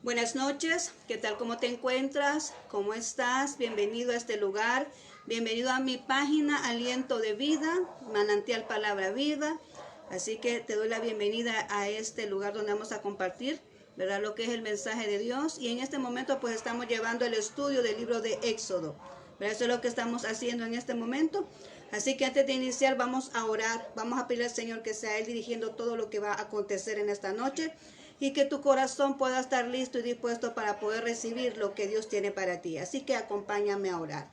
Buenas noches, ¿qué tal? ¿Cómo te encuentras? ¿Cómo estás? Bienvenido a este lugar, bienvenido a mi página Aliento de Vida, Manantial Palabra Vida. Así que te doy la bienvenida a este lugar donde vamos a compartir, ¿verdad? Lo que es el mensaje de Dios. Y en este momento pues estamos llevando el estudio del libro de Éxodo, ¿verdad? Eso es lo que estamos haciendo en este momento. Así que antes de iniciar vamos a orar, vamos a pedir al Señor que sea Él dirigiendo todo lo que va a acontecer en esta noche. Y que tu corazón pueda estar listo y dispuesto para poder recibir lo que Dios tiene para ti. Así que acompáñame a orar.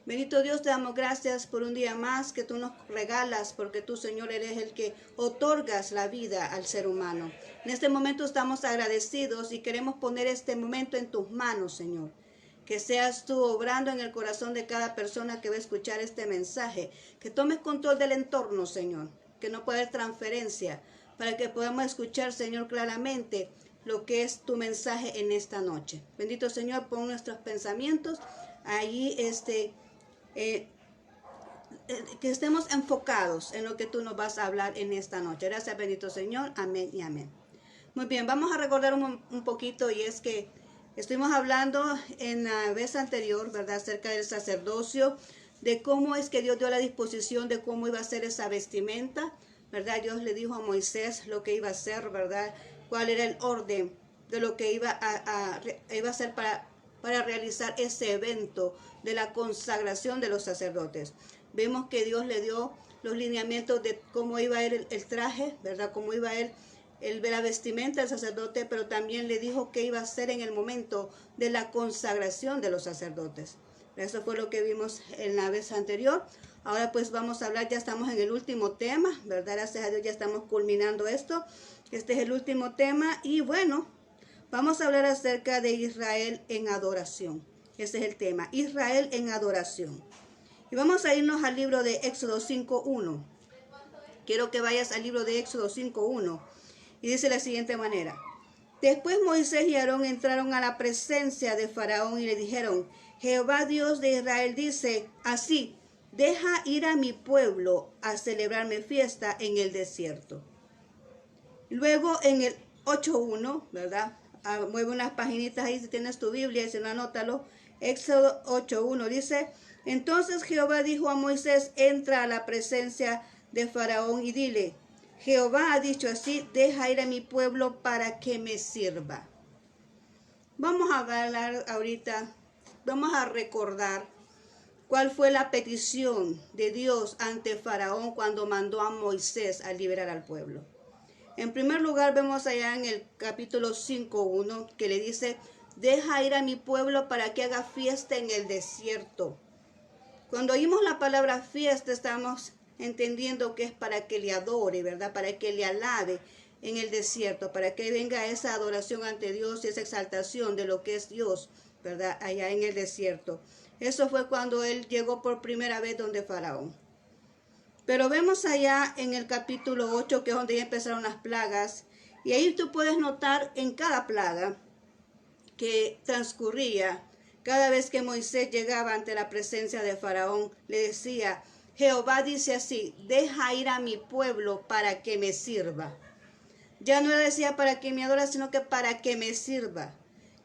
Bendito Dios, te damos gracias por un día más que tú nos regalas, porque tú, Señor, eres el que otorgas la vida al ser humano. En este momento estamos agradecidos y queremos poner este momento en tus manos, Señor. Que seas tú obrando en el corazón de cada persona que va a escuchar este mensaje. Que tomes control del entorno, Señor. Que no pueda haber transferencia, para que podamos escuchar, Señor, claramente lo que es tu mensaje en esta noche. Bendito Señor, pon nuestros pensamientos allí, que estemos enfocados en lo que tú nos vas a hablar en esta noche. Gracias, bendito Señor. Amén y amén. Muy bien, vamos a recordar un poquito, y es que estuvimos hablando en la vez anterior, ¿verdad?, acerca del sacerdocio, de cómo es que Dios dio la disposición de cómo iba a ser esa vestimenta, ¿verdad? Dios le dijo a Moisés lo que iba a hacer, ¿verdad? Cuál era el orden de lo que iba a hacer para realizar ese evento de la consagración de los sacerdotes. Vemos que Dios le dio los lineamientos de cómo iba a ir el traje, ¿verdad? Cómo iba a ir la vestimenta del sacerdote, pero también le dijo qué iba a hacer en el momento de la consagración de los sacerdotes. Eso fue lo que vimos en la vez anterior. Ahora pues vamos a hablar, ya estamos en el último tema, ¿verdad? Gracias a Dios ya estamos culminando esto. Este es el último tema y bueno, vamos a hablar acerca de Israel en adoración. Ese es el tema, Israel en adoración. Y vamos a irnos al libro de Éxodo 5:1. Quiero que vayas al libro de Éxodo 5:1. Y dice de la siguiente manera: Después Moisés y Aarón entraron a la presencia de Faraón y le dijeron: Jehová Dios de Israel dice así: deja ir a mi pueblo a celebrarme fiesta en el desierto. Luego en el 8:1, ¿verdad? Mueve unas paginitas ahí si tienes tu Biblia y si no, anótalo. Éxodo 8:1 dice: Entonces Jehová dijo a Moisés: entra a la presencia de Faraón y dile: Jehová ha dicho así: deja ir a mi pueblo para que me sirva. Vamos a hablar ahorita, vamos a recordar cuál fue la petición de Dios ante Faraón cuando mandó a Moisés a liberar al pueblo. En primer lugar, vemos allá en el capítulo 5:1 que le dice: deja ir a mi pueblo para que haga fiesta en el desierto. Cuando oímos la palabra fiesta, estamos entendiendo que es para que le adore, ¿verdad? Para que le alabe en el desierto, para que venga esa adoración ante Dios y esa exaltación de lo que es Dios, ¿verdad? Allá en el desierto. Eso fue cuando él llegó por primera vez donde Faraón. Pero vemos allá en el capítulo 8, que es donde ya empezaron las plagas, y ahí tú puedes notar en cada plaga que transcurría, cada vez que Moisés llegaba ante la presencia de Faraón, le decía: Jehová dice así: deja ir a mi pueblo para que me sirva. Ya no le decía para que me adore, sino que para que me sirva.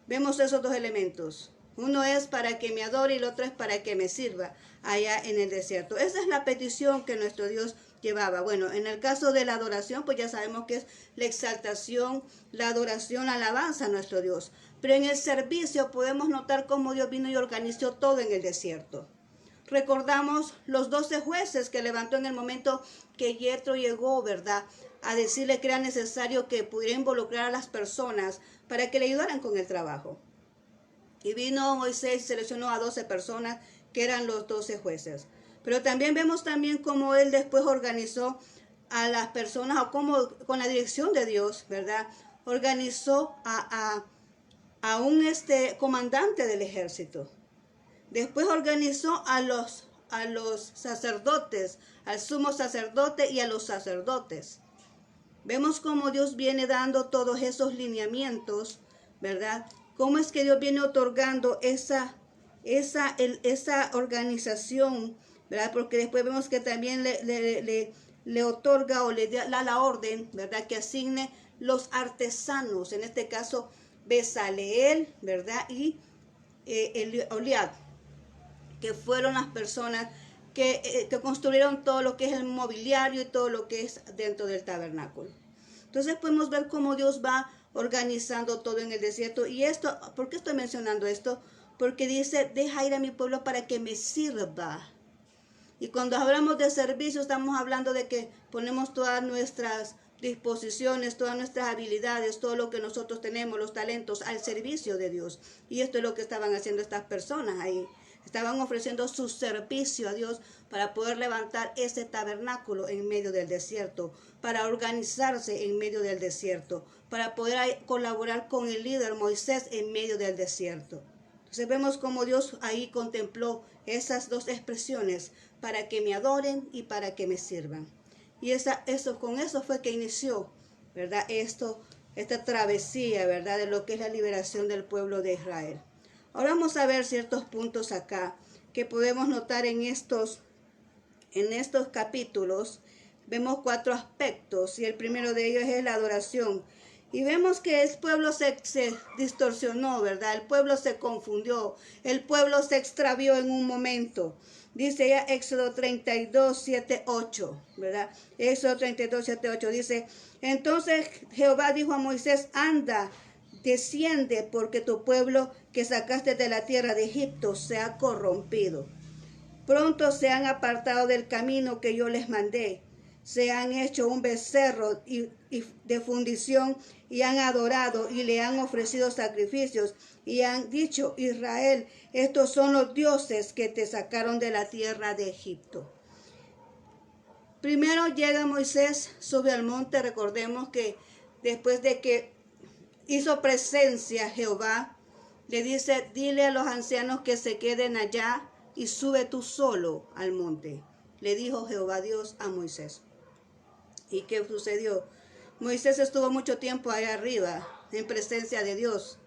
Vemos esos dos elementos. Uno es para que me adore y el otro es para que me sirva allá en el desierto. Esa es la petición que nuestro Dios llevaba. Bueno, en el caso de la adoración, pues ya sabemos que es la exaltación, la adoración, la alabanza a nuestro Dios. Pero en el servicio podemos notar cómo Dios vino y organizó todo en el desierto. Recordamos los 12 jueces que levantó en el momento que Yetro llegó, ¿verdad?, a decirle que era necesario que pudiera involucrar a las personas para que le ayudaran con el trabajo. Y vino Moisés y seleccionó a 12 personas que eran los 12 jueces. Pero también vemos también cómo él después organizó a las personas, o cómo con la dirección de Dios, ¿verdad?, organizó a un comandante del ejército. Después organizó a los sacerdotes, al sumo sacerdote y a los sacerdotes. Vemos cómo Dios viene dando todos esos lineamientos, ¿verdad? Cómo es que Dios viene otorgando esa organización, ¿verdad? Porque después vemos que también le otorga o le da la orden, ¿verdad?, que asigne los artesanos, en este caso Bezaleel, ¿verdad? Y Oliab, que fueron las personas que construyeron todo lo que es el mobiliario y todo lo que es dentro del tabernáculo. Entonces podemos ver cómo Dios va organizando todo en el desierto. Y esto, ¿por qué estoy mencionando esto? Porque dice, deja ir a mi pueblo para que me sirva. Y cuando hablamos de servicio, estamos hablando de que ponemos todas nuestras disposiciones, todas nuestras habilidades, todo lo que nosotros tenemos, los talentos, al servicio de Dios. Y esto es lo que estaban haciendo estas personas ahí. Estaban ofreciendo su servicio a Dios para poder levantar ese tabernáculo en medio del desierto, para organizarse en medio del desierto, para poder colaborar con el líder Moisés en medio del desierto. Entonces vemos cómo Dios ahí contempló esas dos expresiones, para que me adoren y para que me sirvan. Y con eso fue que inició, ¿verdad? Esta travesía, ¿verdad? De lo que es la liberación del pueblo de Israel. Ahora vamos a ver ciertos puntos acá que podemos notar en estos capítulos. Vemos 4 aspectos y el primero de ellos es la adoración. Y vemos que el pueblo se distorsionó, ¿verdad? El pueblo se confundió, el pueblo se extravió en un momento. Dice ya Éxodo 32, 7, 8, ¿verdad? Éxodo 32, 7, 8 dice, entonces Jehová dijo a Moisés, anda, desciende, porque tu pueblo que sacaste de la tierra de Egipto se ha corrompido. Pronto se han apartado del camino que yo les mandé. Se han hecho un becerro de fundición y han adorado y le han ofrecido sacrificios y han dicho, Israel, estos son los dioses que te sacaron de la tierra de Egipto. Primero llega Moisés, sube al monte. Recordemos que después de que hizo presencia Jehová, le dice, dile a los ancianos que se queden allá y sube tú solo al monte. Le dijo Jehová Dios a Moisés. ¿Y qué sucedió? Moisés estuvo mucho tiempo allá arriba, en presencia de Dios.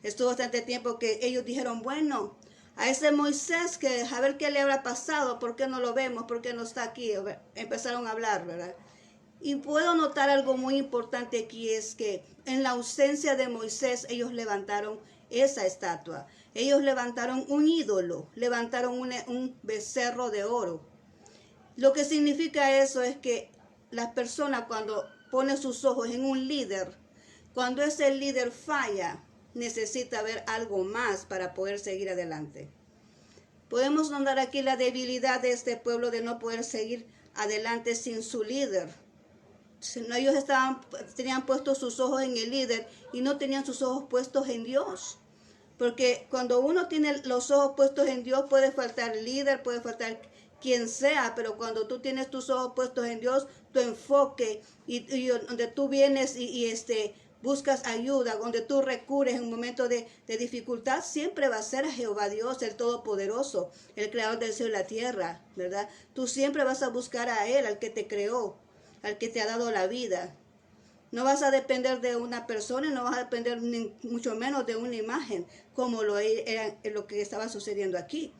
Estuvo bastante tiempo que ellos dijeron, bueno, a ese Moisés, que a ver qué le habrá pasado, por qué no lo vemos, por qué no está aquí. Empezaron a hablar, ¿verdad? Y puedo notar algo muy importante aquí, es que en la ausencia de Moisés, ellos levantaron esa estatua. Ellos levantaron un ídolo, levantaron un becerro de oro. Lo que significa eso es que las personas cuando ponen sus ojos en un líder, cuando ese líder falla, necesita ver algo más para poder seguir adelante. Podemos notar aquí la debilidad de este pueblo de no poder seguir adelante sin su líder. Ellos tenían puestos sus ojos en el líder y no tenían sus ojos puestos en Dios. Porque cuando uno tiene los ojos puestos en Dios, puede faltar líder, puede faltar quien sea, pero cuando tú tienes tus ojos puestos en Dios, tu enfoque y donde tú vienes y buscas ayuda, donde tú recurres en un momento de dificultad, siempre va a ser a Jehová Dios, el Todopoderoso, el Creador del cielo y la tierra, ¿verdad? Tú siempre vas a buscar a Él, al que te creó, al que te ha dado la vida. No vas a depender de una persona, no vas a depender ni mucho menos de una imagen, como lo que estaba sucediendo aquí.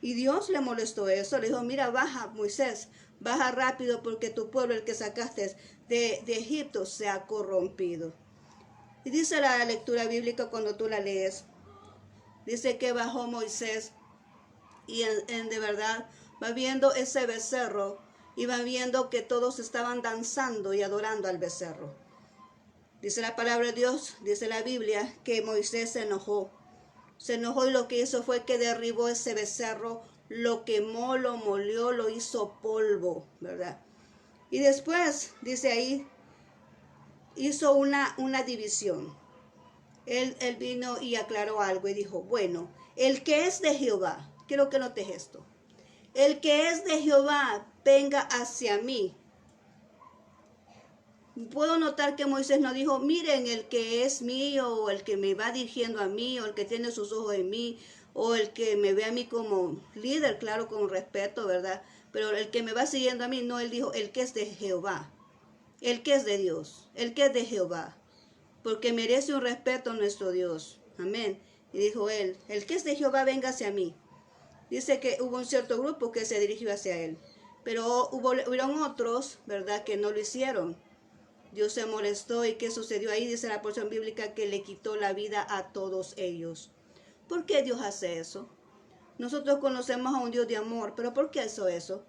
Y Dios le molestó eso, le dijo, mira, baja Moisés, baja rápido porque tu pueblo, el que sacaste de Egipto, se ha corrompido. Y dice la lectura bíblica cuando tú la lees, dice que bajó Moisés y de verdad va viendo ese becerro y va viendo que todos estaban danzando y adorando al becerro. Dice la palabra de Dios, dice la Biblia, que Moisés se enojó. Se enojó y lo que hizo fue que derribó ese becerro, lo quemó, lo molió, lo hizo polvo, ¿verdad? Y después, dice ahí, hizo una división. Él vino y aclaró algo y dijo, bueno, el que es de Jehová, quiero que notes esto, el que es de Jehová, venga hacia mí. Puedo notar que Moisés no dijo, miren, el que es mío, o el que me va dirigiendo a mí, o el que tiene sus ojos en mí, o el que me ve a mí como líder, claro, con respeto, ¿verdad? Pero el que me va siguiendo a mí, no, él dijo, el que es de Jehová, el que es de Dios, el que es de Jehová, porque merece un respeto nuestro Dios, amén. Y dijo él, el que es de Jehová, venga hacia mí. Dice que hubo un cierto grupo que se dirigió hacia él, pero hubieron otros, ¿verdad?, que no lo hicieron. Dios se molestó. ¿Y qué sucedió ahí? Dice la porción bíblica que le quitó la vida a todos ellos. ¿Por qué Dios hace eso? Nosotros conocemos a un Dios de amor, pero ¿por qué hizo eso?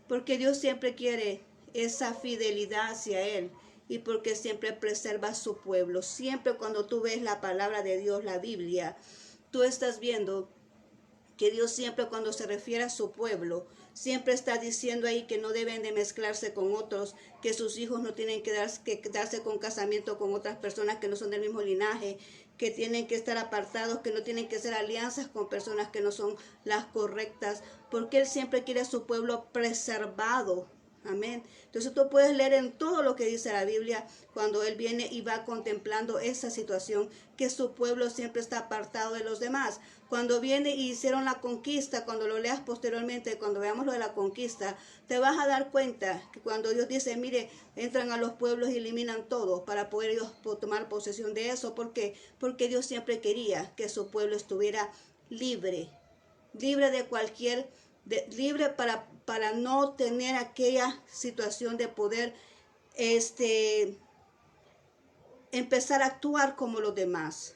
Porque Dios siempre quiere esa fidelidad hacia Él y porque siempre preserva a su pueblo. Siempre cuando tú ves la palabra de Dios, la Biblia, tú estás viendo que Dios siempre cuando se refiere a su pueblo, siempre está diciendo ahí que no deben de mezclarse con otros, que sus hijos no tienen que darse con casamiento con otras personas que no son del mismo linaje, que tienen que estar apartados, que no tienen que hacer alianzas con personas que no son las correctas, porque Él siempre quiere a su pueblo preservado. Amén. Entonces tú puedes leer en todo lo que dice la Biblia cuando Él viene y va contemplando esa situación, que su pueblo siempre está apartado de los demás. Cuando viene y hicieron la conquista, cuando lo leas posteriormente, cuando veamos lo de la conquista, te vas a dar cuenta que cuando Dios dice, mire, entran a los pueblos y eliminan todo para poder ellos tomar posesión de eso. ¿Por qué? Porque Dios siempre quería que su pueblo estuviera libre, libre de cualquier libre para no tener aquella situación de poder empezar a actuar como los demás.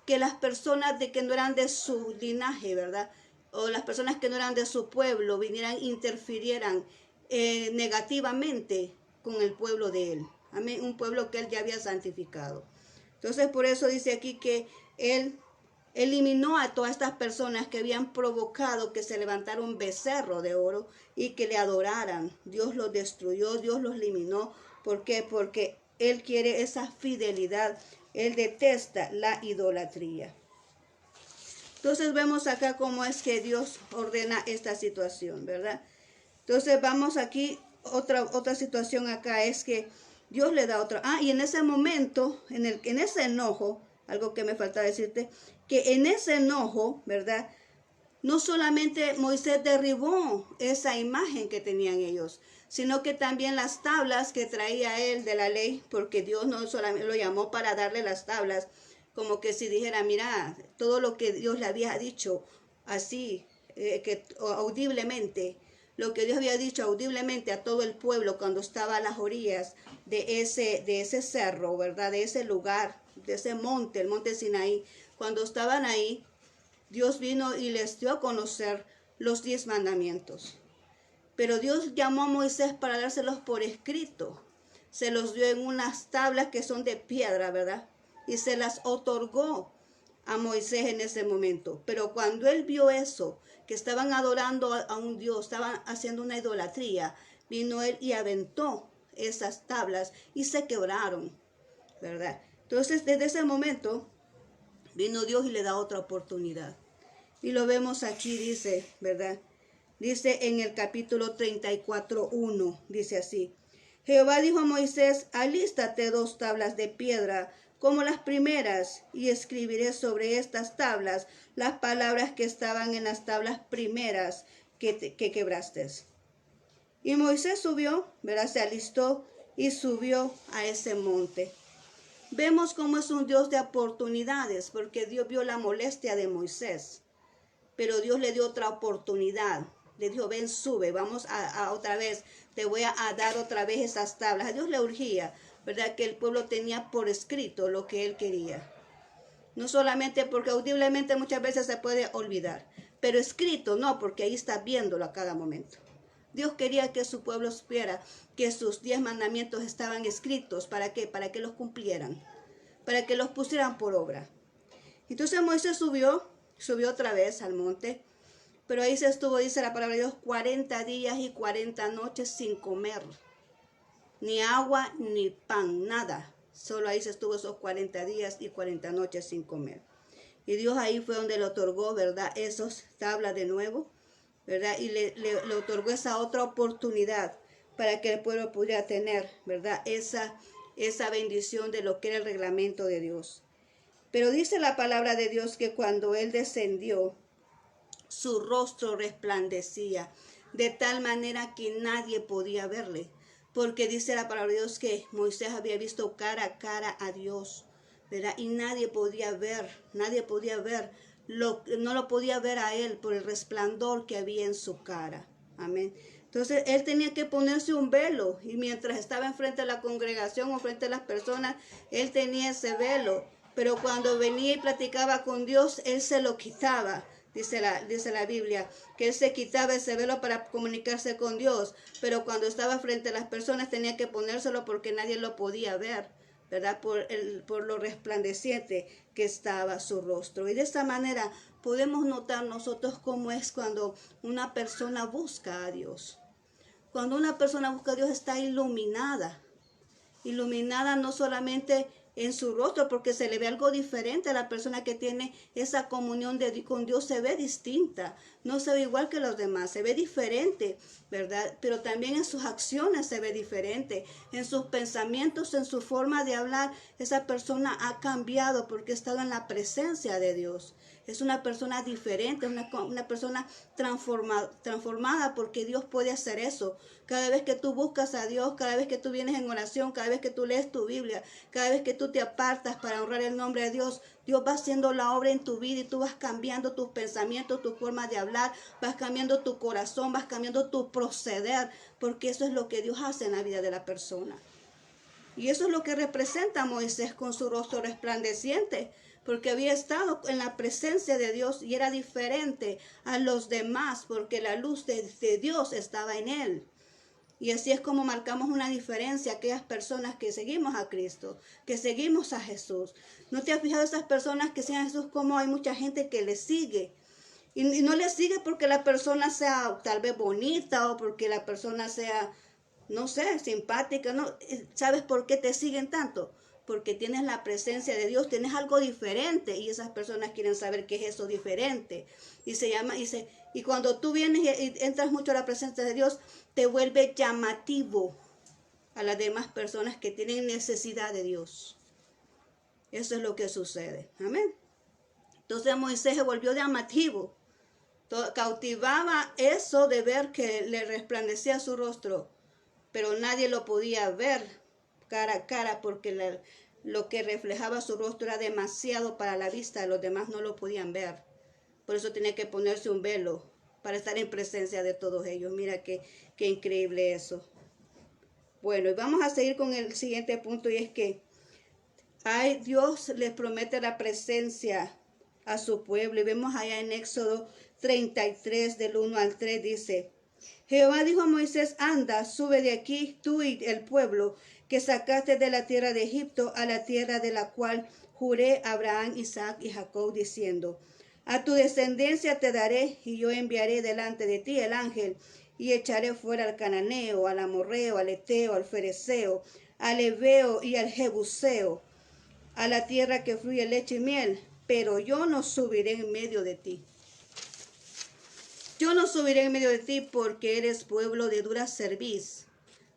Que las personas de que no eran de su linaje, ¿verdad? O las personas que no eran de su pueblo vinieran, interfirieran negativamente con el pueblo de Él. Amén. Un pueblo que Él ya había santificado. Entonces por eso dice aquí que Él eliminó a todas estas personas que habían provocado que se levantara un becerro de oro y que le adoraran. Dios los destruyó, Dios los eliminó. ¿Por qué? Porque Él quiere esa fidelidad. Él detesta la idolatría. Entonces vemos acá cómo es que Dios ordena esta situación, ¿verdad? Entonces vamos aquí, otra situación acá es que Dios le da otra. Y en ese momento, en ese enojo, algo que me falta decirte, que en ese enojo, ¿verdad? No solamente Moisés derribó esa imagen que tenían ellos, sino que también las tablas que traía él de la ley, porque Dios no solamente lo llamó para darle las tablas, como que si dijera, mira, todo lo que Dios le había dicho así, audiblemente, lo que Dios había dicho audiblemente a todo el pueblo cuando estaba a las orillas de ese cerro, ¿verdad? De ese lugar, de ese monte, el monte Sinaí. Cuando estaban ahí, Dios vino y les dio a conocer los 10 mandamientos. Pero Dios llamó a Moisés para dárselos por escrito. Se los dio en unas tablas que son de piedra, ¿verdad? Y se las otorgó a Moisés en ese momento. Pero cuando él vio eso, que estaban adorando a un Dios, estaban haciendo una idolatría, vino él y aventó esas tablas y se quebraron, ¿verdad? Entonces, desde ese momento, vino Dios y le da otra oportunidad. Y lo vemos aquí, dice, ¿verdad? Dice en el capítulo 34:1, dice así. Jehová dijo a Moisés, alístate 2 tablas de piedra, como las primeras, y escribiré sobre estas tablas las palabras que estaban en las tablas primeras que quebraste. Y Moisés subió, ¿verdad? Se alistó y subió a ese monte. Vemos cómo es un Dios de oportunidades, porque Dios vio la molestia de Moisés, pero Dios le dio otra oportunidad. Le dijo, ven, sube, vamos a otra vez, te voy a dar otra vez esas tablas. A Dios le urgía, ¿verdad? Que el pueblo tenía por escrito lo que él quería. No solamente porque audiblemente muchas veces se puede olvidar, pero escrito no, porque ahí está viéndolo a cada momento. Dios quería que su pueblo supiera que sus 10 mandamientos estaban escritos. ¿Para qué? Para que los cumplieran, para que los pusieran por obra. Entonces Moisés subió otra vez al monte, pero ahí se estuvo, dice la palabra de Dios, 40 días y 40 noches sin comer, ni agua, ni pan, nada. Solo ahí se estuvo esos 40 días y 40 noches sin comer. Y Dios ahí fue donde le otorgó, ¿verdad? Esos tablas de nuevo, ¿verdad? Y le otorgó esa otra oportunidad para que el pueblo pudiera tener, ¿verdad? Esa bendición de lo que era el reglamento de Dios. Pero dice la palabra de Dios que cuando él descendió, su rostro resplandecía de tal manera que nadie podía verle. Porque dice la palabra de Dios que Moisés había visto cara a cara a Dios, ¿verdad? Y nadie podía ver, no lo podía ver a él por el resplandor que había en su cara. Amén. Entonces él tenía que ponerse un velo y mientras estaba enfrente de la congregación o frente a las personas, él tenía ese velo. Pero cuando venía y platicaba con Dios, él se lo quitaba. Dice la Biblia, que él se quitaba ese velo para comunicarse con Dios. Pero cuando estaba frente a las personas tenía que ponérselo porque nadie lo podía ver, ¿verdad? Por lo resplandeciente que estaba su rostro. Y de esta manera podemos notar nosotros cómo es cuando una persona busca a Dios. Cuando una persona busca a Dios está iluminada. Iluminada no solamente en su rostro, porque se le ve algo diferente a la persona que tiene esa comunión con Dios, se ve distinta, no se ve igual que los demás, se ve diferente, ¿verdad? Pero también en sus acciones se ve diferente, en sus pensamientos, en su forma de hablar, esa persona ha cambiado porque ha estado en la presencia de Dios. Es una persona diferente, una persona transformada porque Dios puede hacer eso. Cada vez que tú buscas a Dios, cada vez que tú vienes en oración, cada vez que tú lees tu Biblia, cada vez que tú te apartas para honrar el nombre de Dios, Dios va haciendo la obra en tu vida y tú vas cambiando tus pensamientos, tu forma de hablar, vas cambiando tu corazón, vas cambiando tu proceder, porque eso es lo que Dios hace en la vida de la persona. Y eso es lo que representa a Moisés con su rostro resplandeciente, porque había estado en la presencia de Dios y era diferente a los demás, porque la luz de Dios estaba en él. Y así es como marcamos una diferencia aquellas personas que seguimos a Cristo, que seguimos a Jesús. ¿No te has fijado esas personas que siguen a Jesús como hay mucha gente que le sigue? Y no le sigue porque la persona sea tal vez bonita o porque la persona sea, no sé, simpática, ¿no? ¿Sabes por qué te siguen tanto? Porque tienes la presencia de Dios, tienes algo diferente y esas personas quieren saber qué es eso diferente. Y cuando tú vienes y entras mucho a la presencia de Dios, te vuelve llamativo a las demás personas que tienen necesidad de Dios. Eso es lo que sucede. Amén. Entonces Moisés se volvió llamativo. Cautivaba eso de ver que le resplandecía su rostro, pero nadie lo podía ver cara a cara porque lo que reflejaba su rostro era demasiado para la vista, los demás no lo podían ver. Por eso tenía que ponerse un velo para estar en presencia de todos ellos. Mira qué increíble eso. Bueno, y vamos a seguir con el siguiente punto y es que Dios les promete la presencia a su pueblo. Y vemos allá en Éxodo 33 del 1 al 3 dice: Jehová dijo a Moisés: anda, sube de aquí tú y el pueblo que sacaste de la tierra de Egipto a la tierra de la cual juré a Abraham, Isaac y Jacob, diciendo: a tu descendencia te daré, y yo enviaré delante de ti el ángel, y echaré fuera al cananeo, al amorreo, al eteo, al fereceo, al heveo y al jebuseo, a la tierra que fluye leche y miel, pero yo no subiré en medio de ti. Yo no subiré en medio de ti porque eres pueblo de dura cerviz,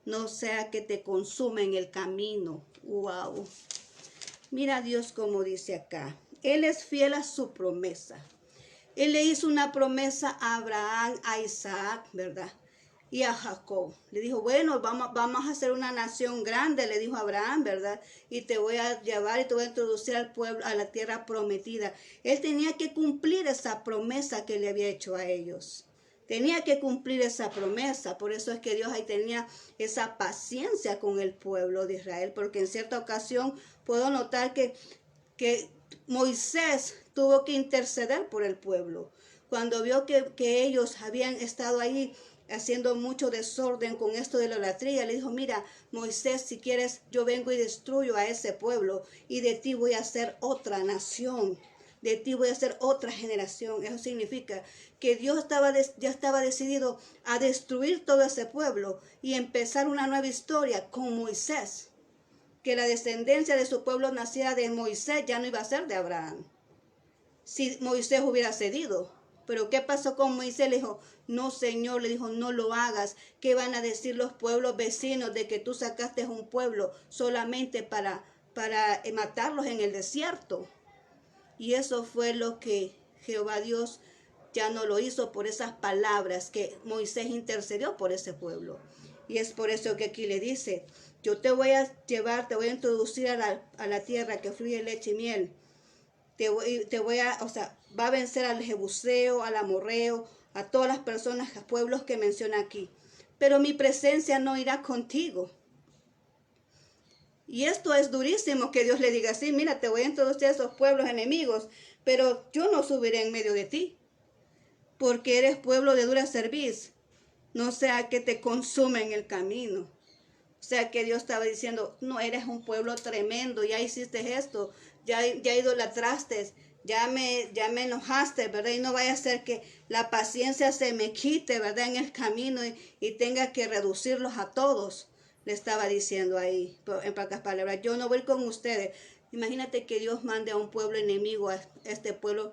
no sea que te consuma en el camino. Wow. Mira a Dios como dice acá. Él es fiel a su promesa. Él le hizo una promesa a Abraham, a Isaac, ¿verdad? Y a Jacob. Le dijo, bueno, vamos a hacer una nación grande, le dijo a Abraham, ¿verdad? Y te voy a llevar y te voy a introducir al pueblo, a la tierra prometida. Él tenía que cumplir esa promesa que le había hecho a ellos. Tenía que cumplir esa promesa. Por eso es que Dios ahí tenía esa paciencia con el pueblo de Israel. Porque en cierta ocasión puedo notar que Moisés tuvo que interceder por el pueblo. Cuando vio que ellos habían estado ahí haciendo mucho desorden con esto de la idolatría, le dijo, mira, Moisés, si quieres, yo vengo y destruyo a ese pueblo y de ti voy a hacer otra nación. De ti voy a hacer otra generación. Eso significa que Dios ya estaba decidido a destruir todo ese pueblo y empezar una nueva historia con Moisés. Que la descendencia de su pueblo naciera de Moisés, ya no iba a ser de Abraham. Si Moisés hubiera cedido. Pero ¿qué pasó con Moisés? Le dijo, no, Señor, le dijo, no lo hagas. ¿Qué van a decir los pueblos vecinos de que tú sacaste un pueblo solamente para matarlos en el desierto? Y eso fue lo que Jehová Dios ya no lo hizo por esas palabras que Moisés intercedió por ese pueblo. Y es por eso que aquí le dice, yo te voy a llevar, te voy a introducir a la tierra que fluye leche y miel. Va a vencer al jebuseo, al amorreo, a todas las personas, a pueblos que menciona aquí. pero mi presencia no irá contigo. Y esto es durísimo que Dios le diga así, mira, te voy a introducir a esos pueblos enemigos, pero yo no subiré en medio de ti, porque eres pueblo de dura cerviz, no sea que te consuma en el camino. O sea que Dios estaba diciendo, no, eres un pueblo tremendo, ya hiciste esto, ya idolatraste, ya me enojaste, ¿verdad? Y no vaya a ser que la paciencia se me quite, ¿verdad? En el camino y tenga que reducirlos a todos. Le estaba diciendo ahí, en pocas palabras, yo no voy con ustedes. Imagínate que Dios mande a un pueblo enemigo, a este pueblo,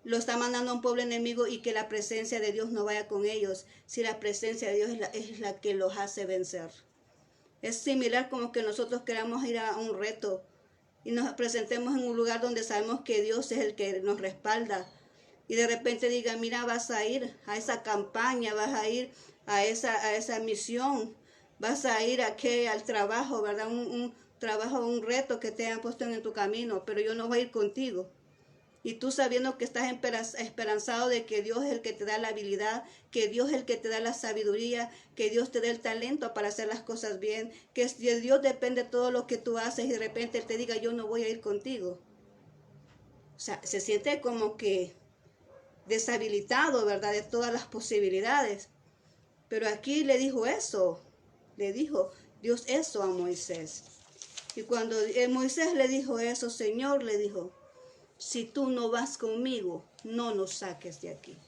lo está mandando a un pueblo enemigo y que la presencia de Dios no vaya con ellos, si la presencia de Dios es la que los hace vencer. Es similar como que nosotros queramos ir a un reto y nos presentemos en un lugar donde sabemos que Dios es el que nos respalda. Y de repente diga, mira, vas a ir a esa campaña, vas a ir a esa misión, vas a ir al trabajo, ¿verdad? Un trabajo, un reto que te han puesto en tu camino, pero yo no voy a ir contigo. Y tú sabiendo que estás esperanzado de que Dios es el que te da la habilidad, que Dios es el que te da la sabiduría, que Dios te da el talento para hacer las cosas bien, que de Dios depende todo lo que tú haces y de repente Él te diga, yo no voy a ir contigo. O sea, se siente como que deshabilitado, ¿verdad? De todas las posibilidades. Pero aquí le dijo eso, le dijo Dios eso a Moisés. Y cuando Moisés le dijo eso, Señor le dijo, si tú no vas conmigo, no nos saques de aquí.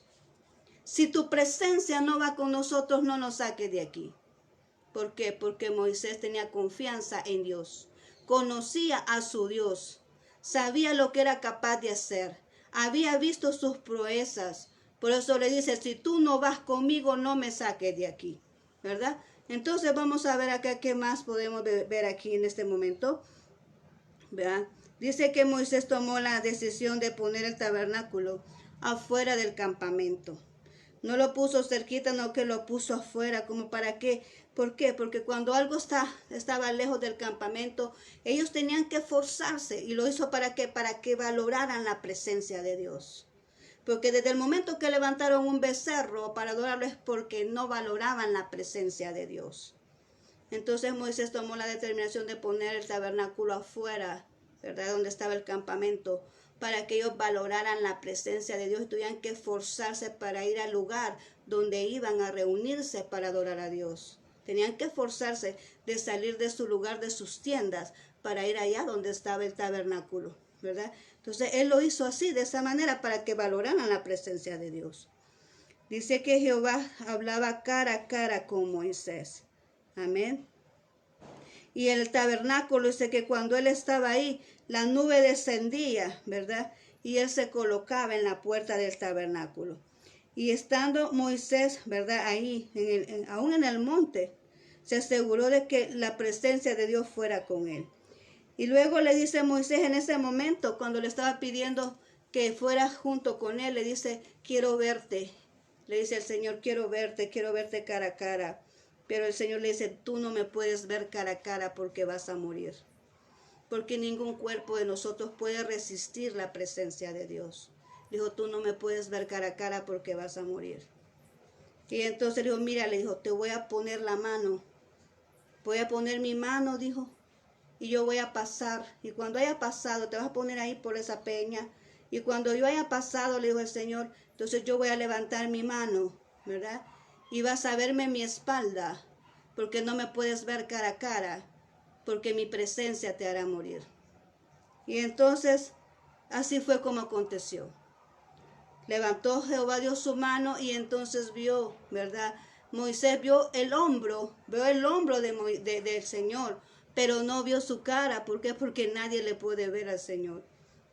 Si tu presencia no va con nosotros, no nos saques de aquí. ¿Por qué? Porque Moisés tenía confianza en Dios. Conocía a su Dios. Sabía lo que era capaz de hacer. Había visto sus proezas. Por eso le dice, si tú no vas conmigo, no me saques de aquí. ¿Verdad? Entonces vamos a ver acá qué más podemos ver aquí en este momento. ¿Verdad? Dice que Moisés tomó la decisión de poner el tabernáculo afuera del campamento. No lo puso cerquita, no que lo puso afuera, como para qué. ¿Por qué? Porque cuando algo estaba lejos del campamento, ellos tenían que forzarse. ¿Y lo hizo para qué? Para que valoraran la presencia de Dios. Porque desde el momento que levantaron un becerro para adorarlo es porque no valoraban la presencia de Dios. Entonces Moisés tomó la determinación de poner el tabernáculo afuera, ¿verdad? Donde estaba el campamento, para que ellos valoraran la presencia de Dios y tuvieran que esforzarse para ir al lugar donde iban a reunirse para adorar a Dios. Tenían que esforzarse de salir de su lugar, de sus tiendas, para ir allá donde estaba el tabernáculo, ¿verdad? Entonces él lo hizo así, de esa manera, para que valoraran la presencia de Dios. Dice que Jehová hablaba cara a cara con Moisés. Amén. Y el tabernáculo dice que cuando él estaba ahí, la nube descendía, ¿verdad? Y él se colocaba en la puerta del tabernáculo. Y estando Moisés, ¿verdad? Ahí, aún en el monte, se aseguró de que la presencia de Dios fuera con él. Y luego le dice Moisés en ese momento, cuando le estaba pidiendo que fuera junto con él, le dice, quiero verte. Le dice el Señor, quiero verte cara a cara. Pero el Señor le dice, tú no me puedes ver cara a cara porque vas a morir. Porque ningún cuerpo de nosotros puede resistir la presencia de Dios. Dijo, tú no me puedes ver cara a cara porque vas a morir. Y entonces dijo, mira, le dijo, te voy a poner la mano. Voy a poner mi mano, dijo, y yo voy a pasar. Y cuando haya pasado, te vas a poner ahí por esa peña. Y cuando yo haya pasado, le dijo el Señor, entonces yo voy a levantar mi mano, ¿verdad? Y vas a verme mi espalda, porque no me puedes ver cara a cara, porque mi presencia te hará morir. Y entonces, así fue como aconteció. Levantó Jehová Dios su mano y entonces vio, ¿verdad? Moisés vio el hombro del Señor, pero no vio su cara. ¿Por qué? Porque nadie le puede ver al Señor,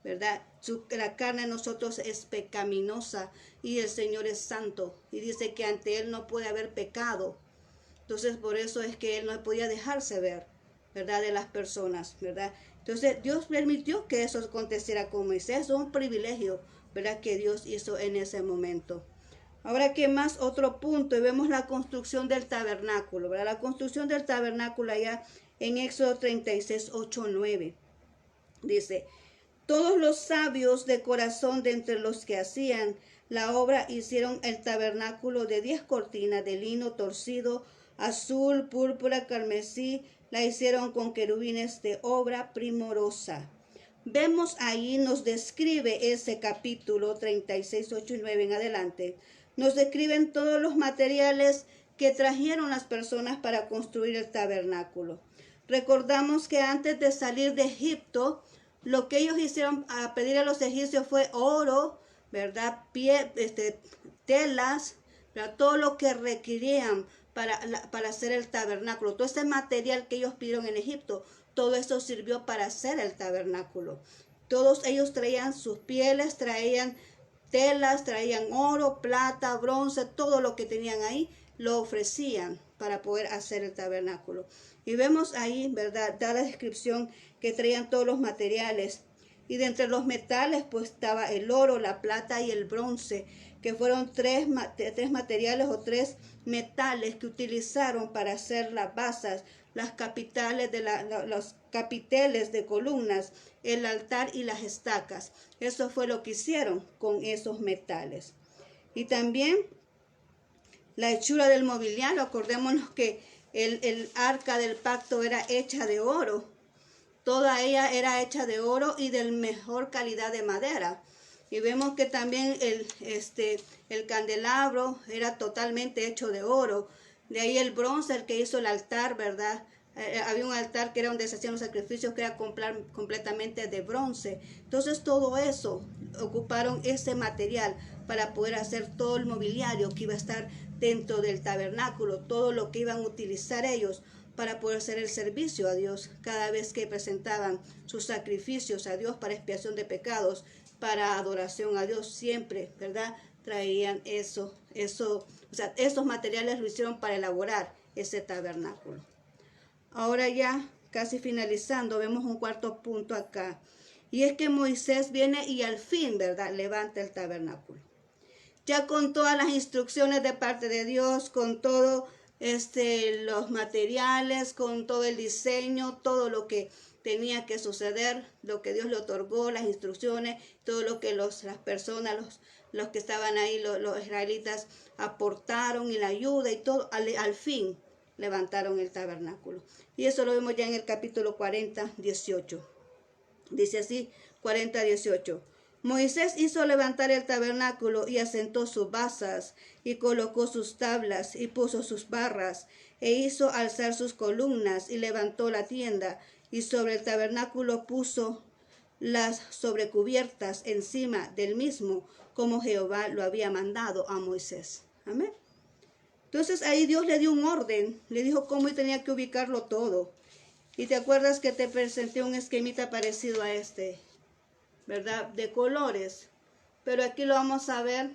¿verdad? La carne de nosotros es pecaminosa y el Señor es santo. Y dice que ante Él no puede haber pecado. Entonces por eso es que Él no podía dejarse ver, ¿verdad? De las personas, ¿verdad? Entonces Dios permitió que eso aconteciera con Moisés. Es un privilegio, ¿verdad? Que Dios hizo en ese momento. Ahora, ¿qué más? Otro punto, y vemos la construcción del tabernáculo, ¿verdad? La construcción del tabernáculo allá en Éxodo 36, 8, 9. Dice, todos los sabios de corazón de entre los que hacían la obra hicieron el tabernáculo de 10 cortinas de lino torcido, azul, púrpura, carmesí, la hicieron con querubines de obra primorosa. Vemos ahí, nos describe ese capítulo 36, 8 y 9 en adelante. Nos describen todos los materiales que trajeron las personas para construir el tabernáculo. Recordamos que antes de salir de Egipto, lo que ellos hicieron a pedir a los egipcios fue oro, ¿verdad? Telas, ¿verdad? Todo lo que requerían para hacer el tabernáculo. Todo ese material que ellos pidieron en Egipto, todo eso sirvió para hacer el tabernáculo. Todos ellos traían sus pieles, traían telas, traían oro, plata, bronce, todo lo que tenían ahí lo ofrecían para poder hacer el tabernáculo. Y vemos ahí, ¿verdad? Da la descripción que traían todos los materiales. Y de entre los metales, pues estaba el oro, la plata y el bronce, que fueron tres materiales o tres metales que utilizaron para hacer las basas, las capitales de los capiteles de columnas, el altar y las estacas. Eso fue lo que hicieron con esos metales. Y también la hechura del mobiliario. Acordémonos que el arca del pacto era hecha de oro. Toda ella era hecha de oro y de mejor calidad de madera. Y vemos que también el candelabro era totalmente hecho de oro. De ahí el bronce, el que hizo el altar, ¿verdad? Había un altar que era donde se hacían los sacrificios, que era completamente de bronce. Entonces todo eso, ocuparon ese material para poder hacer todo el mobiliario que iba a estar dentro del tabernáculo, todo lo que iban a utilizar ellos para poder hacer el servicio a Dios cada vez que presentaban sus sacrificios a Dios para expiación de pecados, para adoración a Dios, siempre, ¿verdad? Traían eso, o sea, esos materiales lo hicieron para elaborar ese tabernáculo. Ahora ya casi finalizando, vemos un cuarto punto acá. Y es que Moisés viene y al fin, ¿verdad?, levanta el tabernáculo. Ya con todas las instrucciones de parte de Dios, con todo los materiales, con todo el diseño, todo lo que tenía que suceder, lo que Dios le otorgó, las instrucciones, todo lo que las personas, los que estaban ahí, los israelitas, aportaron y la ayuda y todo, al fin levantaron el tabernáculo. Y eso lo vemos ya en el capítulo 40, 18. Dice así, 40, 18. Moisés hizo levantar el tabernáculo y asentó sus basas y colocó sus tablas y puso sus barras e hizo alzar sus columnas y levantó la tienda y sobre el tabernáculo puso las sobrecubiertas encima del mismo como Jehová lo había mandado a Moisés. Amén. Entonces ahí Dios le dio un orden, le dijo cómo tenía que ubicarlo todo. Y te acuerdas que te presenté un esquemita parecido a este, ¿verdad? De colores. Pero aquí lo vamos a ver.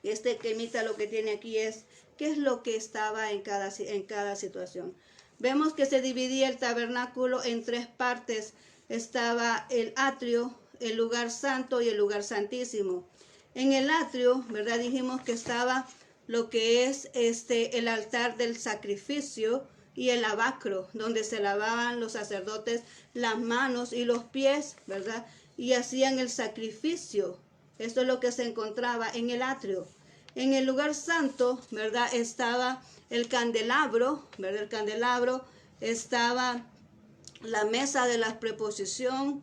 Este esquemita lo que tiene aquí es qué es lo que estaba en cada situación. Vemos que se dividía el tabernáculo en tres partes. Estaba el atrio, el lugar santo y el lugar santísimo. En el atrio, ¿verdad? Dijimos que estaba lo que es el altar del sacrificio y el lavacro, donde se lavaban los sacerdotes las manos y los pies, ¿verdad? Y hacían el sacrificio. Esto es lo que se encontraba en el atrio. En el lugar santo, ¿verdad?, estaba el candelabro, ¿verdad? El candelabro, estaba la mesa de la preposición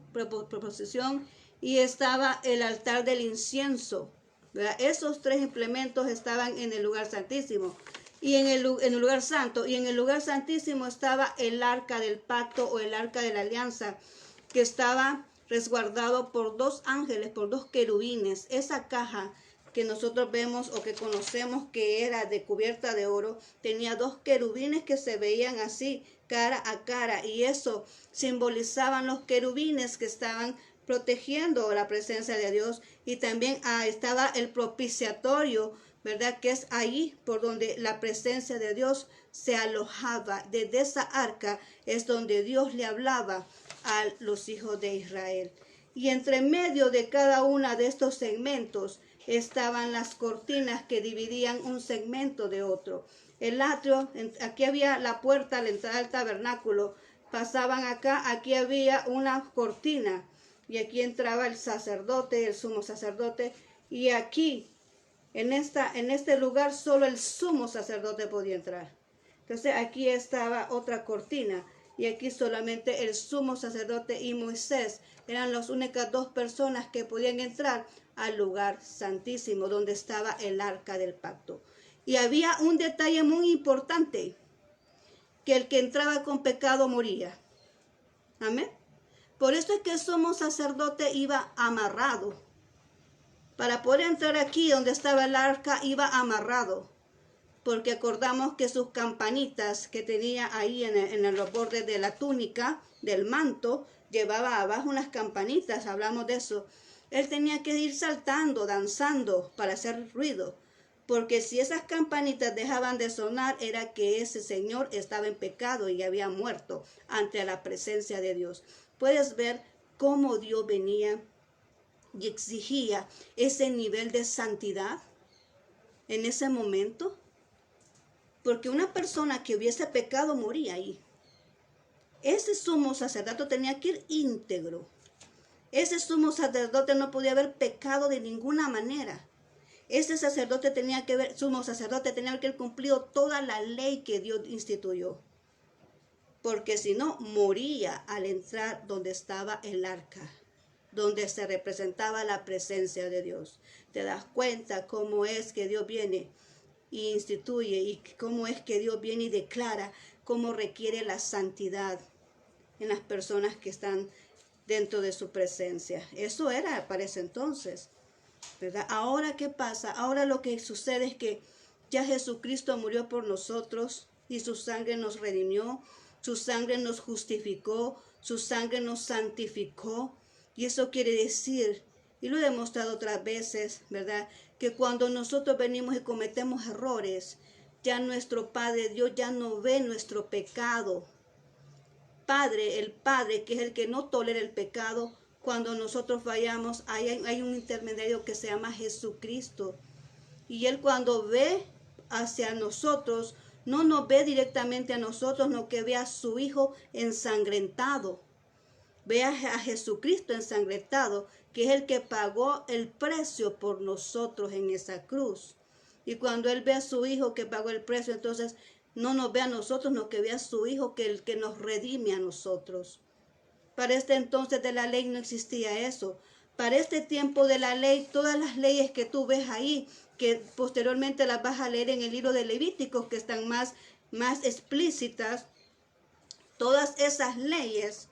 y estaba el altar del incienso, ¿verdad? Esos tres implementos estaban en el lugar santísimo. Y en el lugar santo, y en el lugar santísimo estaba el arca del pacto o el arca de la alianza, que estaba resguardado por dos ángeles, por dos querubines. Esa caja que nosotros vemos o que conocemos que era de cubierta de oro, tenía dos querubines que se veían así, cara a cara, y eso simbolizaban los querubines que estaban protegiendo la presencia de Dios. Y también estaba el propiciatorio, ¿verdad?, que es ahí por donde la presencia de Dios se alojaba. Desde esa arca es donde Dios le hablaba a los hijos de Israel. Y entre medio de cada una de estos segmentos estaban las cortinas que dividían un segmento de otro. El atrio, aquí había la puerta al entrar al tabernáculo, pasaban acá, aquí había una cortina y aquí entraba el sacerdote, el sumo sacerdote, y aquí en este lugar solo el sumo sacerdote podía entrar. Entonces aquí estaba otra cortina y aquí solamente el sumo sacerdote y Moisés eran las únicas dos personas que podían entrar al lugar santísimo donde estaba el arca del pacto. Y había un detalle muy importante, que el que entraba con pecado moría. Amén. Por eso es que el sumo sacerdote iba amarrado. Para poder entrar aquí donde estaba el arca iba amarrado. Porque acordamos que sus campanitas que tenía ahí en los bordes de la túnica, del manto, llevaba abajo unas campanitas, hablamos de eso. Él tenía que ir saltando, danzando para hacer ruido, porque si esas campanitas dejaban de sonar era que ese señor estaba en pecado y había muerto ante la presencia de Dios. Puedes ver cómo Dios venía y exigía ese nivel de santidad en ese momento. Porque una persona que hubiese pecado moría ahí. Ese sumo sacerdote tenía que ir íntegro. Ese sumo sacerdote no podía haber pecado de ninguna manera. Ese sacerdote tenía que ver, sumo sacerdote tenía que haber cumplido toda la ley que Dios instituyó. Porque si no, moría al entrar donde estaba el arca, donde se representaba la presencia de Dios. ¿Te das cuenta cómo es que Dios viene y instituye y cómo es que Dios viene y declara cómo requiere la santidad en las personas que están dentro de su presencia? Eso era para ese entonces, ¿verdad? Ahora, ¿qué pasa? Ahora lo que sucede es que ya Jesucristo murió por nosotros y su sangre nos redimió, su sangre nos justificó, su sangre nos santificó. Y eso quiere decir, y lo he demostrado otras veces, ¿verdad?, que cuando nosotros venimos y cometemos errores, ya nuestro Padre Dios ya no ve nuestro pecado. Padre, el Padre, que es el que no tolera el pecado, cuando nosotros fallamos, hay un intermediario que se llama Jesucristo. Y Él cuando ve hacia nosotros, no nos ve directamente a nosotros, no, que ve a su Hijo ensangrentado. Ve a Jesucristo ensangrentado, que es el que pagó el precio por nosotros en esa cruz. Y cuando Él ve a su Hijo que pagó el precio, entonces no nos ve a nosotros, no, que ve a su Hijo que el que nos redime a nosotros. Para este entonces de la ley no existía eso. Para este tiempo de la ley, todas las leyes que tú ves ahí, que posteriormente las vas a leer en el libro de Levíticos, que están más explícitas, todas esas leyes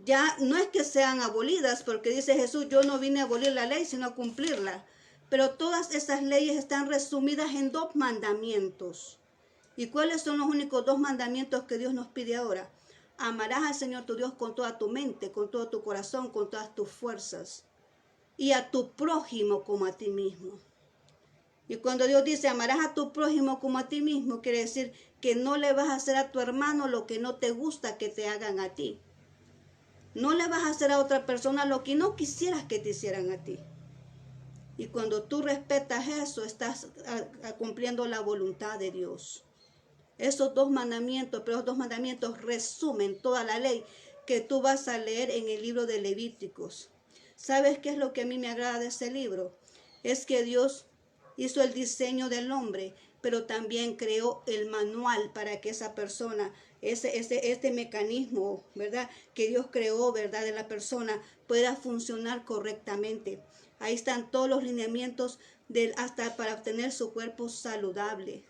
ya no es que sean abolidas, porque dice Jesús, yo no vine a abolir la ley, sino a cumplirla. Pero todas esas leyes están resumidas en 2 mandamientos. ¿Y cuáles son los únicos 2 mandamientos que Dios nos pide ahora? Amarás al Señor tu Dios con toda tu mente, con todo tu corazón, con todas tus fuerzas. Y a tu prójimo como a ti mismo. Y cuando Dios dice amarás a tu prójimo como a ti mismo, quiere decir que no le vas a hacer a tu hermano lo que no te gusta que te hagan a ti. No le vas a hacer a otra persona lo que no quisieras que te hicieran a ti. Y cuando tú respetas eso, estás cumpliendo la voluntad de Dios. Esos 2 mandamientos, pero esos 2 mandamientos resumen toda la ley que tú vas a leer en el libro de Levíticos. ¿Sabes qué es lo que a mí me agrada de ese libro? Es que Dios hizo el diseño del hombre, pero también creó el manual para que esa persona, este mecanismo, ¿verdad?, que Dios creó, ¿verdad?, de la persona pueda funcionar correctamente. Ahí están todos los lineamientos hasta para obtener su cuerpo saludable.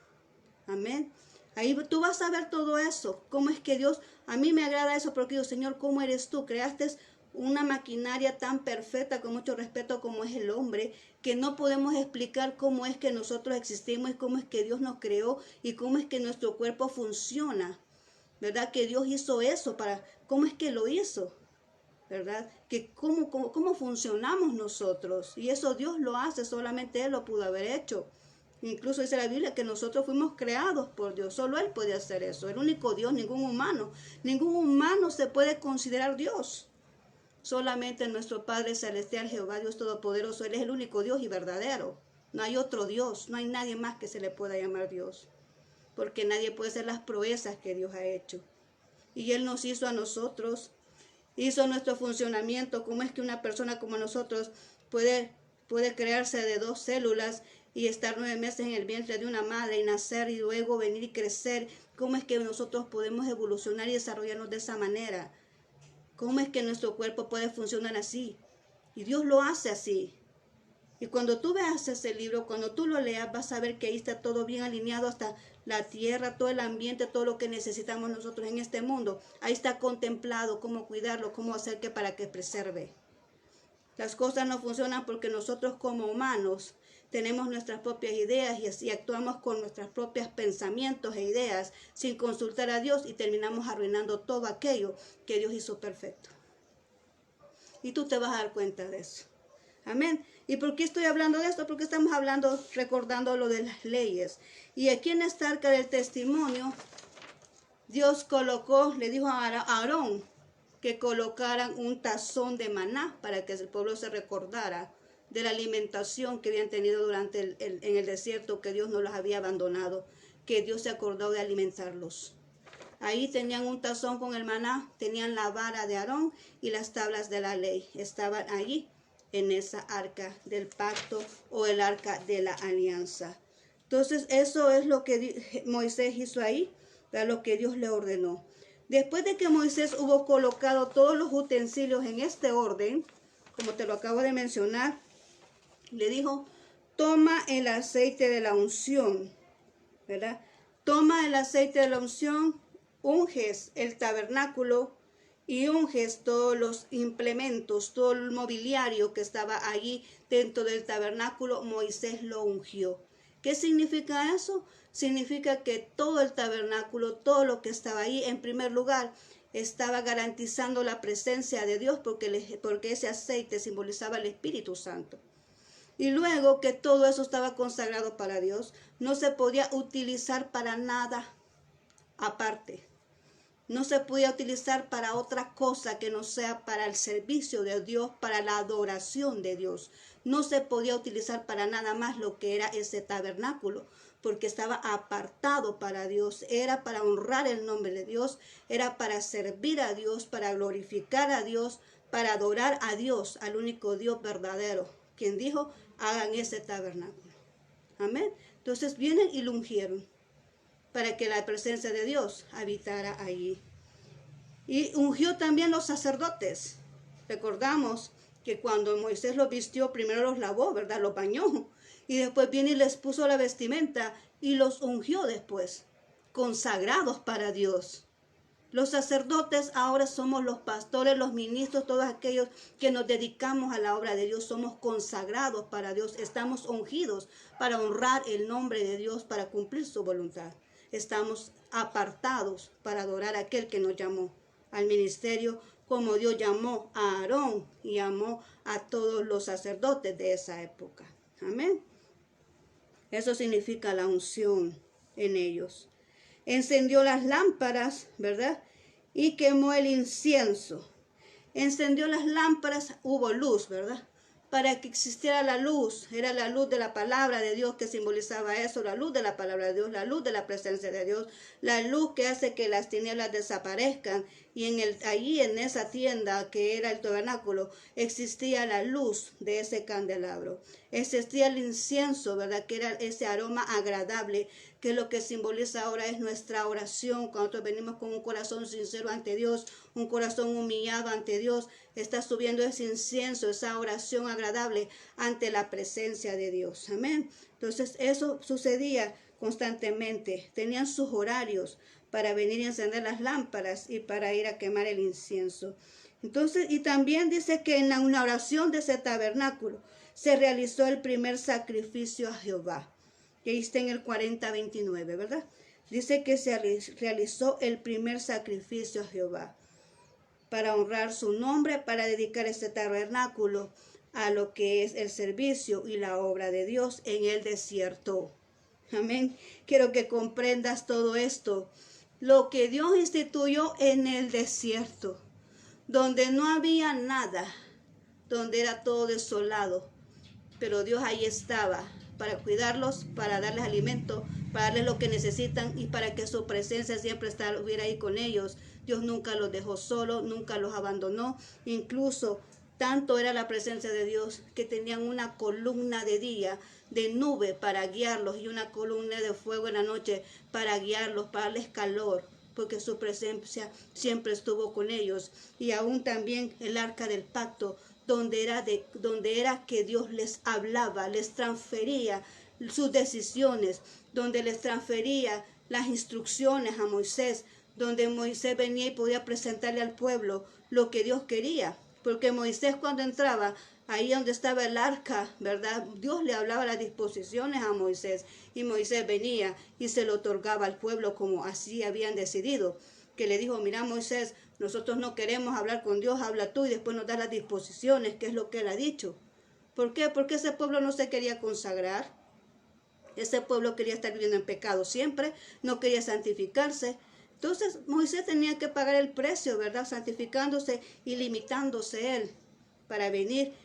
Amén. Ahí tú vas a ver todo eso. Cómo es que Dios, a mí me agrada eso porque digo, Señor, ¿cómo eres tú? Creaste una maquinaria tan perfecta, con mucho respeto como es el hombre, que no podemos explicar cómo es que nosotros existimos y cómo es que Dios nos creó y cómo es que nuestro cuerpo funciona, ¿verdad? Que Dios hizo eso ¿cómo es que lo hizo? ¿Verdad? Que cómo funcionamos nosotros. Y eso Dios lo hace, solamente Él lo pudo haber hecho. Incluso dice la Biblia que nosotros fuimos creados por Dios, solo Él puede hacer eso, el único Dios, ningún humano se puede considerar Dios. Solamente nuestro Padre Celestial, Jehová Dios Todopoderoso, Él es el único Dios y verdadero. No hay otro Dios, no hay nadie más que se le pueda llamar Dios, porque nadie puede hacer las proezas que Dios ha hecho. Y Él nos hizo a nosotros, hizo nuestro funcionamiento. ¿Cómo es que una persona como nosotros puede puede crearse de 2 células y estar 9 meses en el vientre de una madre y nacer y luego venir y crecer. ¿Cómo es que nosotros podemos evolucionar y desarrollarnos de esa manera? ¿Cómo es que nuestro cuerpo puede funcionar así? Y Dios lo hace así. Y cuando tú veas ese libro, cuando tú lo leas, vas a ver que ahí está todo bien alineado, hasta la tierra, todo el ambiente, todo lo que necesitamos nosotros en este mundo. Ahí está contemplado cómo cuidarlo, cómo hacer que para que preserve. Las cosas no funcionan porque nosotros como humanos tenemos nuestras propias ideas y así actuamos con nuestros propios pensamientos e ideas sin consultar a Dios y terminamos arruinando todo aquello que Dios hizo perfecto. Y tú te vas a dar cuenta de eso. Amén. ¿Y por qué estoy hablando de esto? Porque estamos hablando, recordando lo de las leyes. Y aquí en esta arca del testimonio, Dios colocó, le dijo a Aarón que colocaran un tazón de maná para que el pueblo se recordara de la alimentación que habían tenido durante en el desierto, que Dios no los había abandonado, que Dios se acordó de alimentarlos. Ahí tenían un tazón con el maná, tenían la vara de Aarón y las tablas de la ley. Estaban allí en esa arca del pacto o el arca de la alianza. Entonces eso es lo que Moisés hizo ahí, lo que Dios le ordenó. Después de que Moisés hubo colocado todos los utensilios en este orden, como te lo acabo de mencionar, le dijo, toma el aceite de la unción, ¿verdad? Toma el aceite de la unción, unges el tabernáculo y unges todos los implementos, todo el mobiliario que estaba allí dentro del tabernáculo. Moisés lo ungió. ¿Qué significa eso? Significa que todo el tabernáculo, todo lo que estaba ahí, en primer lugar, estaba garantizando la presencia de Dios porque ese aceite simbolizaba el Espíritu Santo. Y luego que todo eso estaba consagrado para Dios, no se podía utilizar para nada aparte. No se podía utilizar para otra cosa que no sea para el servicio de Dios, para la adoración de Dios. No se podía utilizar para nada más lo que era ese tabernáculo, porque estaba apartado para Dios. Era para honrar el nombre de Dios, era para servir a Dios, para glorificar a Dios, para adorar a Dios, al único Dios verdadero, quien dijo, hagan ese tabernáculo. Amén. Entonces vienen y lo ungieron para que la presencia de Dios habitara allí. Y ungió también los sacerdotes. Recordamos que cuando Moisés los vistió, primero los lavó, ¿verdad? Los bañó. Y después viene y les puso la vestimenta y los ungió después, consagrados para Dios. Los sacerdotes ahora somos los pastores, los ministros, todos aquellos que nos dedicamos a la obra de Dios. Somos consagrados para Dios, estamos ungidos para honrar el nombre de Dios, para cumplir su voluntad. Estamos apartados para adorar a aquel que nos llamó al ministerio, como Dios llamó a Aarón y llamó a todos los sacerdotes de esa época. Amén. Eso significa la unción en ellos. Encendió las lámparas, ¿verdad? Y quemó el incienso. Encendió las lámparas, hubo luz, ¿verdad? Para que existiera la luz, era la luz de la palabra de Dios que simbolizaba eso, la luz de la palabra de Dios, la luz de la presencia de Dios, la luz que hace que las tinieblas desaparezcan. Y allí en esa tienda que era el tabernáculo existía la luz de ese candelabro. Existía el incienso, ¿verdad? Que era ese aroma agradable, que lo que simboliza ahora es nuestra oración. Cuando nosotros venimos con un corazón sincero ante Dios, un corazón humillado ante Dios, está subiendo ese incienso, esa oración agradable ante la presencia de Dios. Amén. Entonces eso sucedía constantemente. Tenían sus horarios para venir y encender las lámparas y para ir a quemar el incienso. Entonces, y también dice que en la oración de ese tabernáculo se realizó el primer sacrificio a Jehová. Que ahí está en el 40:29, ¿verdad? Dice que se realizó el primer sacrificio a Jehová para honrar su nombre, para dedicar este tabernáculo a lo que es el servicio y la obra de Dios en el desierto. Amén. Quiero que comprendas todo esto. Lo que Dios instituyó en el desierto, donde no había nada, donde era todo desolado, pero Dios ahí estaba para cuidarlos, para darles alimento, para darles lo que necesitan y para que su presencia siempre estuviera ahí con ellos. Dios nunca los dejó solos, nunca los abandonó, incluso Tanto era la presencia de Dios que tenían una columna de día, de nube para guiarlos y una columna de fuego en la noche para guiarlos, para darles calor, porque su presencia siempre estuvo con ellos. Y aún también el arca del pacto, donde era que Dios les hablaba, les transfería sus decisiones, donde les transfería las instrucciones a Moisés, donde Moisés venía y podía presentarle al pueblo lo que Dios quería. Porque Moisés, cuando entraba ahí donde estaba el arca, ¿verdad? Dios le hablaba las disposiciones a Moisés y Moisés venía y se lo otorgaba al pueblo como así habían decidido. Que le dijo, mira Moisés, nosotros no queremos hablar con Dios, habla tú y después nos das las disposiciones, que es lo que él ha dicho. ¿Por qué? Porque ese pueblo no se quería consagrar. Ese pueblo quería estar viviendo en pecado siempre, no quería santificarse. Entonces Moisés tenía que pagar el precio, ¿verdad? Santificándose y limitándose él para venir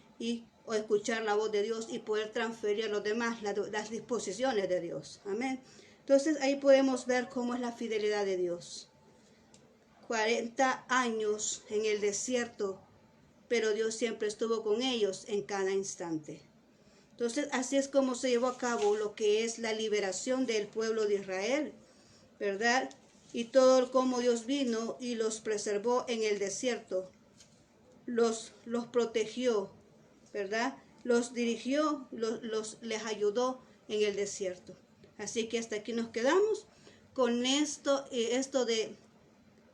o escuchar la voz de Dios y poder transferir a los demás las disposiciones de Dios. Amén. Entonces ahí podemos ver cómo es la fidelidad de Dios. 40 años en el desierto, pero Dios siempre estuvo con ellos en cada instante. Entonces así es como se llevó a cabo lo que es la liberación del pueblo de Israel, ¿verdad? Y todo como Dios vino y los preservó en el desierto, los protegió, ¿verdad? Los dirigió, les ayudó en el desierto. Así que hasta aquí nos quedamos con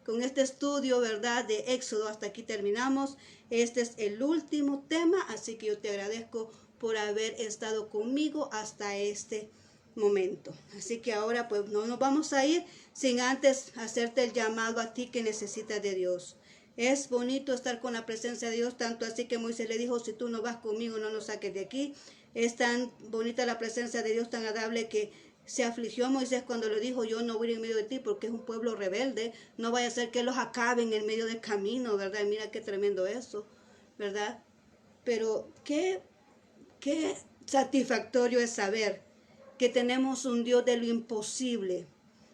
con este estudio, ¿verdad? De Éxodo. Hasta aquí terminamos. Este es el último tema, así que yo te agradezco por haber estado conmigo hasta este momento. Así que ahora pues no nos vamos a ir sin antes hacerte el llamado a ti que necesitas de Dios. Es bonito estar con la presencia de Dios, tanto así que Moisés le dijo, si tú no vas conmigo, no nos saques de aquí. Es tan bonita la presencia de Dios, tan agradable, que se afligió Moisés cuando le dijo, yo no voy a ir en medio de ti porque es un pueblo rebelde, no vaya a ser que los acaben en medio del camino, ¿verdad? Y mira qué tremendo eso, ¿verdad? Pero qué satisfactorio es saber que tenemos un Dios de lo imposible,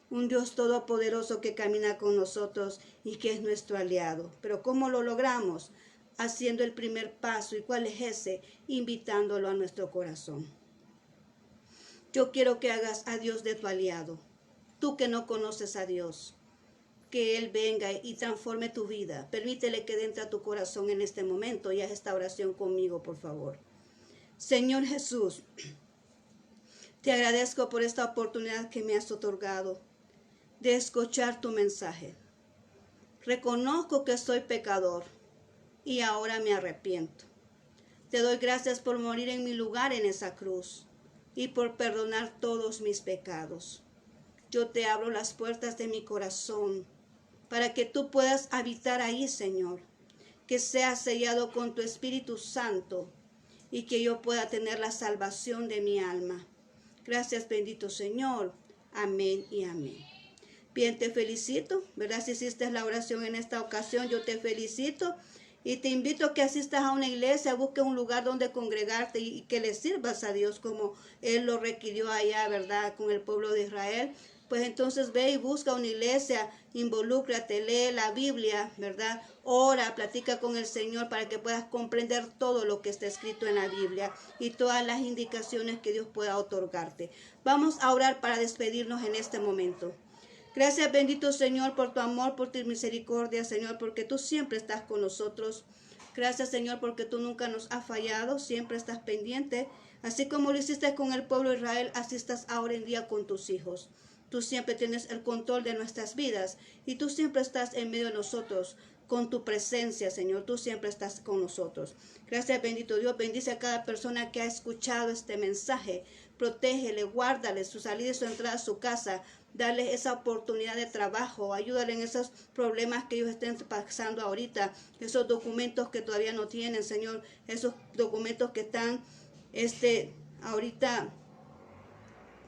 un Dios todopoderoso que camina con nosotros y que es nuestro aliado. Pero ¿cómo lo logramos? Haciendo el primer paso. ¿Y cuál es ese? Invitándolo a nuestro corazón. Yo quiero que hagas a Dios de tu aliado. Tú que no conoces a Dios, que Él venga y transforme tu vida. Permítele que entre a tu corazón en este momento y haz esta oración conmigo, por favor. Señor Jesús, te agradezco por esta oportunidad que me has otorgado de escuchar tu mensaje. Reconozco que soy pecador y ahora me arrepiento. Te doy gracias por morir en mi lugar en esa cruz y por perdonar todos mis pecados. Yo te abro las puertas de mi corazón para que tú puedas habitar ahí, Señor, que sea sellado con tu Espíritu Santo y que yo pueda tener la salvación de mi alma. Gracias, bendito Señor. Amén y amén. Bien, te felicito, ¿verdad? Si hiciste la oración en esta ocasión, yo te felicito y te invito a que asistas a una iglesia, busques un lugar donde congregarte y que le sirvas a Dios como Él lo requirió allá, ¿verdad? Con el pueblo de Israel. Pues entonces ve y busca una iglesia, involúcrate, lee la Biblia, ¿verdad? Ora, platica con el Señor para que puedas comprender todo lo que está escrito en la Biblia y todas las indicaciones que Dios pueda otorgarte. Vamos a orar para despedirnos en este momento. Gracias, bendito Señor, por tu amor, por tu misericordia, Señor, porque tú siempre estás con nosotros. Gracias, Señor, porque tú nunca nos has fallado, siempre estás pendiente. Así como lo hiciste con el pueblo de Israel, así estás ahora en día con tus hijos. Tú siempre tienes el control de nuestras vidas y tú siempre estás en medio de nosotros con tu presencia, Señor. Tú siempre estás con nosotros. Gracias, bendito Dios. Bendice a cada persona que ha escuchado este mensaje. Protégele, guárdale su salida y su entrada a su casa. Darles esa oportunidad de trabajo. Ayúdale en esos problemas que ellos estén pasando ahorita. Esos documentos que todavía no tienen, Señor. Esos documentos que están ahorita,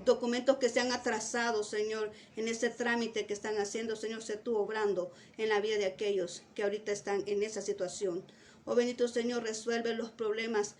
documentos que se han atrasado, Señor, en ese trámite que están haciendo, Señor, sé tú obrando en la vida de aquellos que ahorita están en esa situación. Oh, bendito Señor, resuelve los problemas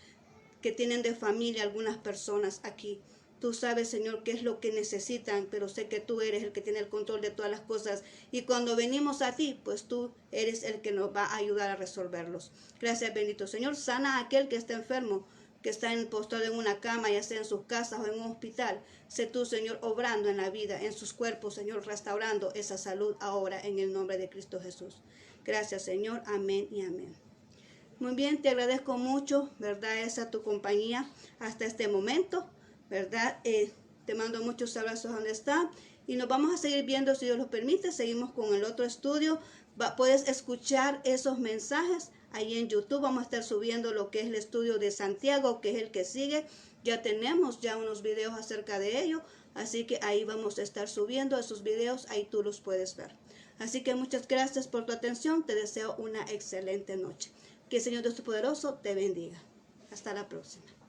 que tienen de familia algunas personas aquí. Tú sabes, Señor, qué es lo que necesitan, pero sé que tú eres el que tiene el control de todas las cosas. Y cuando venimos a ti, pues tú eres el que nos va a ayudar a resolverlos. Gracias, bendito Señor. Sana a aquel que está enfermo, que está postrado en una cama, ya sea en sus casas o en un hospital. Sé tú, Señor, obrando en la vida, en sus cuerpos, Señor, restaurando esa salud ahora en el nombre de Cristo Jesús. Gracias, Señor. Amén y amén. Muy bien, te agradezco mucho, ¿verdad? Esa tu compañía hasta este momento, ¿verdad? Te mando muchos abrazos donde está y nos vamos a seguir viendo, si Dios lo permite. Seguimos con el otro estudio. Puedes escuchar esos mensajes ahí en YouTube. Vamos a estar subiendo lo que es el estudio de Santiago, que es el que sigue. Ya tenemos ya unos videos acerca de ello, así que ahí vamos a estar subiendo esos videos, ahí tú los puedes ver. Así que muchas gracias por tu atención. Te deseo una excelente noche. Que el Señor Dios Todopoderoso te bendiga. Hasta la próxima.